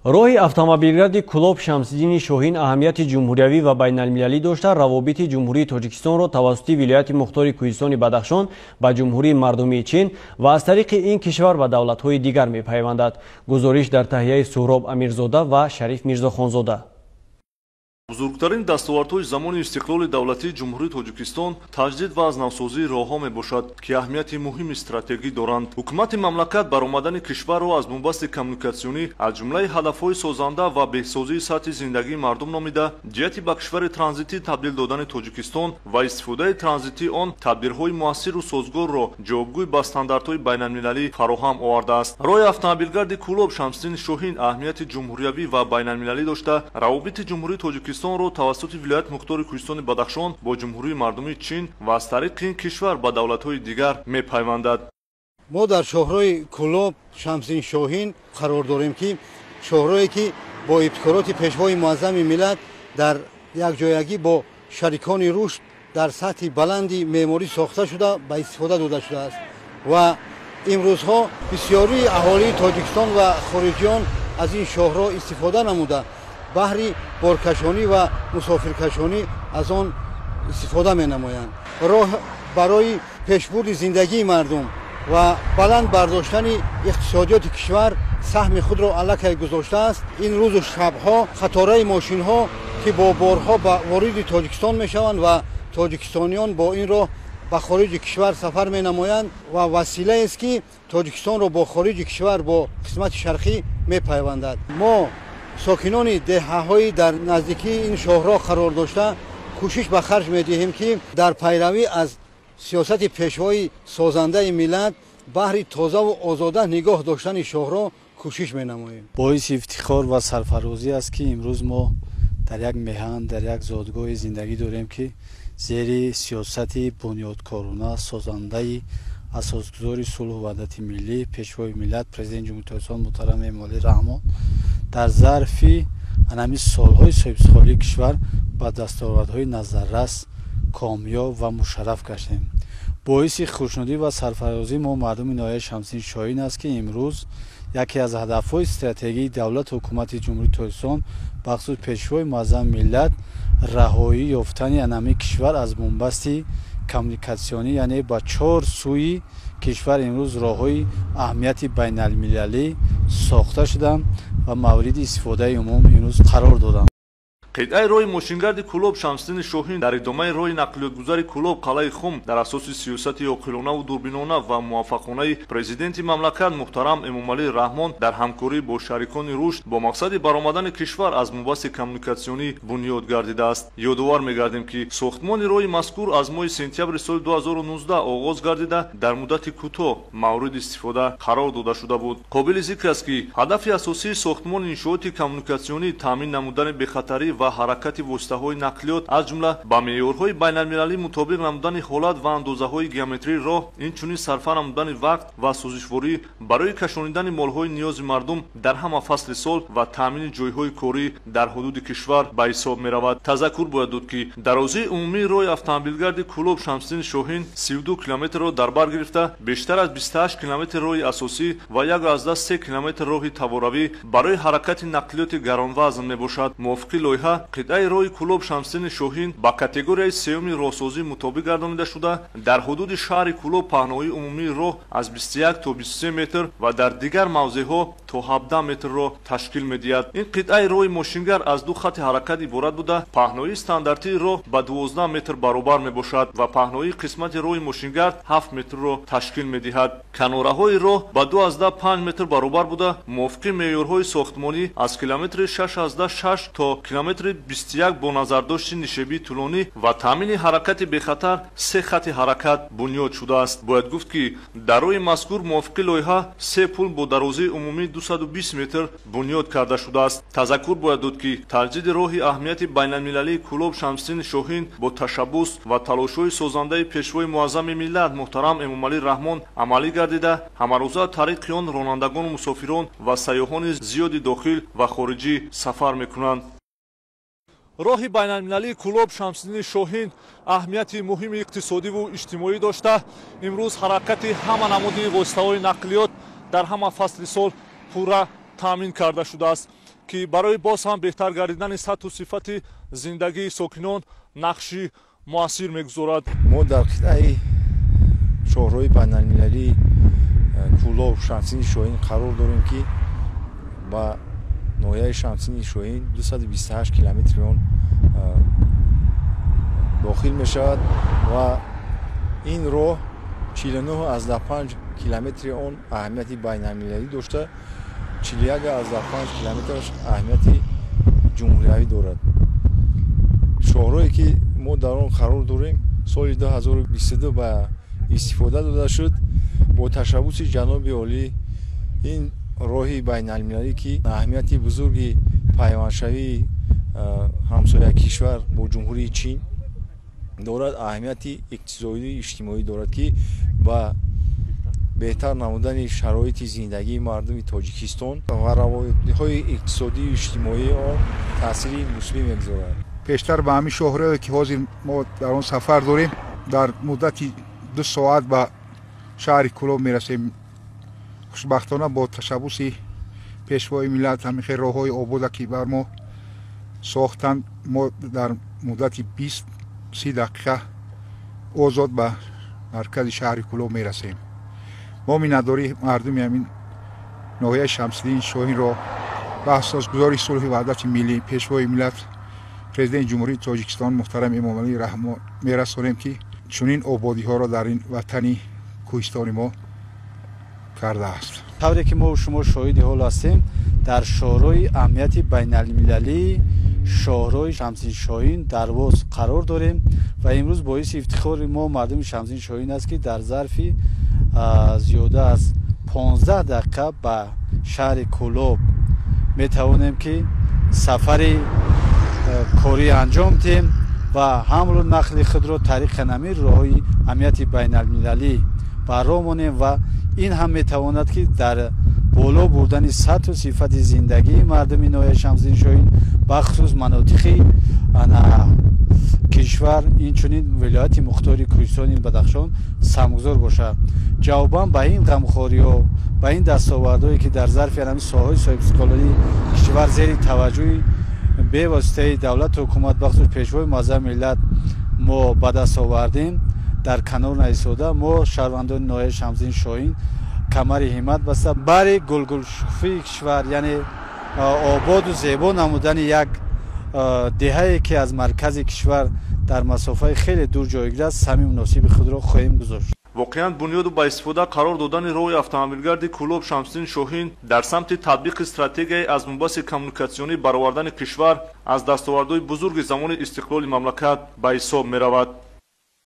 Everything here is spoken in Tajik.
роҳи автомобилгарди Кӯлоб Шамсиддини Шоҳин аҳамияти ҷумҳуриявӣ ва байналмилалӣ дошта, равобити ҷумҳурии Тоҷикистонро тавассути вилояти мухтори Кӯҳистони Бадахшон ба ҷумҳурии мардумии Чин ва аз тариқи ин кишвар ба давлатҳои дигар мепайвандад. Гузориш дар таҳияи Суҳроб Амирзода ва Шариф Мирзохонзода. бузургтарин дастовардҳои замони истиқлоли давлатии ҷумҳурии Тоҷикистон таҷдид ва азнавсозии роҳҳо мебошад, ки аҳамияти муҳими стратегӣ доранд. ҳукумати мамлакат баромадани кишварро аз бумбасти коммуникатсионӣ аз ҷумлаи ҳадафҳои созанда ва беҳсозии сатҳи зиндагии мардум номида, ҷиҳати ба кишвари транзитӣ табдил додани Тоҷикистон ва истифодаи транзитии он тадбирҳои муассиру созгорро ҷавобгӯй ба стандартҳои байналмилалӣ фароҳам овардааст. роҳи автомобилгарди Кӯлоб Шамсиддини Шоҳин аҳамияти ҷумҳуриявӣ ва байналмилалӣ дошта, равобити ҷумҳурии Тоҷикистонро тавассути вилояти мухтори Кӯҳистони Бадахшон бо ҷумҳурии мардумии Чин ва аз тариқи ин кишвар ба давлатҳои дигар мепайвандад. мо дар шоҳрои Кӯлоб Шамсиддини Шоҳин қарор дорем, ки шоҳрое ки бо ибтикороти пешвои муаззами миллат дар якҷоягӣ бо шарикони рушд дар сатҳи баланди меъморӣ сохта шуда ба истифода дода шудааст ва имрӯзҳо бисёрии аҳолии Тоҷикистон ва хориҷиён аз ин шоҳро истифода намуда баҳри боркашонӣ ва мусофиркашонӣ аз он истифода менамоянд. роҳ барои пешбурди зиндагии мардум ва баланд бардоштани иқтисодиёти кишвар саҳми худро аллакай гузоштааст. ин рӯзу шабҳо қатораи мошинҳо ки бо борҳо ба вориди Тоҷикистон мешаванд ва тоҷикистониён бо ин роҳ ба хориҷи кишвар сафар менамоянд ва василаест ки Тоҷикистонро бо хориҷи кишвар бо қисмати шарқӣ мепайвандад. мо сокинони деҳаҳои дар наздикии ин шоҳро қарор дошта кӯшиш ба харҷ медиҳем, ки дар пайравӣ аз сиёсати пешвои созандаи миллат баҳри тозаву озода нигоҳ доштани шоҳро кӯшиш менамоем. боиси ифтихор ва сарфарозӣ аст, ки имрӯз мо дар як меҳан дар як зодгоҳи зиндагӣ дорем, ки зери сиёсати бунёдкорона созандаи асосгузори сулҳу ваҳдати миллӣ пешвои миллат президенти ҷумҳурии Тоҷикистон муҳтарам Эмомалӣ Раҳмон дар зарфи анами солҳои соҳибисхолии кишвар ба дастовардҳои назаррас комёб ва мушарраф гаштем. боиси хушнудӣ ва сарфарозӣ мо мардуми ноҳияи Шамсиддини Шоҳин аст, ки имрӯз яке аз ҳадафҳои стратегии давлату ҳукумати ҷумҳурии Тоҷикистон бахусус пешвои муаззами миллат раҳоӣ ёфтани анами кишвар аз бумбасти коммуникатсионӣ, яъне ба чор сӯи кишвар имрӯз роҳҳои аҳамияти байналмилалӣ сохта шуданд ва мавриди истифодаи умум имрӯз қарор доданд. қитъаи роҳи мошингарди Кӯлоб Шамсиддини Шоҳин дар идомаи роҳи нақлиётгузари Кӯлоб қалаи Хум дар асоси сиёсати оқилонаву дурбинона ва муваффақонаи президенти мамлакат муҳтарам Эмомалӣ Раҳмон дар ҳамкорӣ бо шарикони рушд бо мақсади баромадани кишвар аз бумбасти коммуникатсионӣ бунёд гардидааст. ёдовар мегардем, ки сохтмони роҳи мазкур аз моҳи сентябри соли 2019 оғоз гардида дар муддати кӯтоҳ мавриди истифода қарор дода шуда буд. қобили зикр аст, ки ҳадафи асосии сохтмони иншооти коммуникатсионӣ таъмин намудани бехатарӣ ва ҳаракати воситаҳои нақлиёт аз ҷумла ба меъёрҳои байналмилалӣ мутобиқ намудани ҳолат ва андозаҳои геометрии роҳ, инчунин сарфа намудани вақт ва сӯзишворӣ барои кашонидани молҳои ниёзи мардум дар ҳама фасли сол ва таъмини ҷойҳои корӣ дар ҳудуди кишвар ба ҳисоб меравад. тазаккур бояд буд, ки дарозии умумии роҳи автомобилгарди Кӯлоб Шамсиддини Шоҳин 32 километрро дар бар гирифта, бештар аз 28 километр роҳи асосӣ ва 1.3 километр роҳи таворавӣ барои ҳаракати нақлиёти гаронвазн мебошад. мувофиқи лоиҳа қитъаи роҳи Кӯлоб Шамсиддини Шоҳин ба категорияи сеюми роҳсозӣ мутобиқ гардонида шуда, дар ҳудуди шаҳри Кӯлоб паҳноии умумии роҳ аз 21 то 23 метр ва дар дигар мавзеъҳо то 17 метрро ташкил медиҳад. ин қитъаи роҳи мошингар аз ду хати ҳаракат иборат буда, паҳноии стандартии роҳ ба 12 метр баробар мебошад ва паҳноии қисмати роҳи мошингар 7 метрро ташкил медиҳад. канораҳои роҳ ба 2.5 метр баробар буда, мувофиқи меъёрҳои сохтмонӣ аз километри 6.6 то километри 21 бо назардошти нишебии тӯлонӣ ва таъмини ҳаракати бехатар 3 хати ҳаракат бунёд шудааст. бояд гуфт, ки дар роҳи мазкур мувофиқи лоиҳа 3 пул бо дарозии умумии 220 метр бунёд карда шудааст. тазаккур бояд буд, ки таҷдиди роҳи аҳамияти байналмилалии Кӯлоб Шамсиддини Шоҳин бо ташаббус ва талошҳои созандаи пешвои муаззами миллат муҳтарам Эмомалӣ Раҳмон амалӣ гардида, ҳамарӯза тариқи он ронандагону мусофирон ва сайёҳони зиёди дохил ва хориҷӣ сафар мекунанд. роҳи байналмилалии Кӯлоб Шамсиддини Шоҳин аҳамияти муҳими иқтисодиву иҷтимоӣ дошта, имрӯз ҳаракати ҳама намуди воситаҳои нақлиёт дар ҳама фасли сол пурра таъмин карда шудааст ки барои боз ҳам беҳтар гардидани сатҳу сифати зиндагии сокинон нақши муассир мегузорад. мо дар қитъаи шоҳроҳи байналмилалии кӯлоб шамсини шоҳин қарор дорем ки ба ноҳияи шамсини шоҳин 228 километри он дохил мешавад ва ин роҳ 49,5 километри он аҳамияти байналмилалӣ дошта 41,5 километраш аҳамияти ҷумҳуриявӣ дорад. шоҳроҳе ки мо дар он қарор дорем соли 2022 ба истифода дода шуд бо ташаббуси ҷаноби олӣ. ин роҳи байналмилалӣ ки аҳамияти бузурги пайвандшавии ҳамсояи кишвар бо ҷумҳурии чин дорад, аҳамияти иқтисодию иҷтимоӣ дорад ки ба беҳтар намудани шароити зиндагии мардуми Тоҷикистон ва раводидҳои иқтисодию иҷтимоии он таъсири мусбӣ мегузорад. пештар ба ҳамин шоҳроҳе ки ҳозир мо дар он сафар дорем дар муддати 2 соат ба шаҳри Кӯлоб мерасем. хушбахтона бо ташаббуси пешвои миллат ҳамин хел роҳҳои обода ки бар мо сохтанд мо дар муддати 20-30 дақиқа озод ба маркази шаҳри Кӯлоб мерасем. мо миннатдории мардуми ҳамин ноҳияи Шамсиддини Шоҳинро ба асосгузори сулҳи ваҳдати миллӣ пешвои миллат президенти ҷумҳурии Тоҷикистон муҳтарам Эмомалӣ Раҳмон мерасонем ки чунин ободиҳоро дар ин ватани кӯҳистони мо кардааст. тавре ки мо шумо шоҳиди ҳол ҳастем, дар шоҳрои аҳамияти байналмилалии шоҳрои Шамсиддини Шоҳин дарвоз қарор дорем ва имрӯз боиси ифтихори мо мардуми Шамсиддини Шоҳин аст ки дар зарфи зиёда аз 15 дақиқа ба шаҳри Кӯлоб метавонем ки сафари корӣ анҷом диҳем ва ҳамлу нақли худро тариқи намир роҳҳои аҳамияти байналмилалӣ ба роҳ монем ва ин ҳам метавонад ки дар боло бурдани сатҳу сифати зиндагии мардуми ноҳияи Шамсиддини Шоҳин бахусус манотиқи кишвар инчунин вилояти мухтори кӯҳистони Бадахшон самгузор бошад. ҷавобан ба ин ғамхориҳо ба ин дастовардҳое ки дар зарфи ҳамин соҳаи соҳибистиқлолии кишвар зери таваҷҷӯҳи бевоситаи давлату ҳукумат бахусус пешвои муаззами миллат мо ба даст овардем, дар канор наистода мо шаҳрвандони ноҳияи Шамсиддини Шоҳин камари ҳиммат баста бари гулгулшукуфии кишвар яъне ободу зебо намудани як деҳае ки аз маркази кишвар дар масофаи хеле дур ҷойгир аст самими муносиби худро хоҳем гузошт. воқеан бунёду ба истифода қарор додани роҳи автомобилгарди Кӯлоб Шамсиддини Шоҳин дар самти татбиқи стратегияи аз мунбаси коммуникатсионӣ баровардани кишвар аз дастовардҳои бузурги замони истиқлоли мамлакат ба ҳисоб меравад.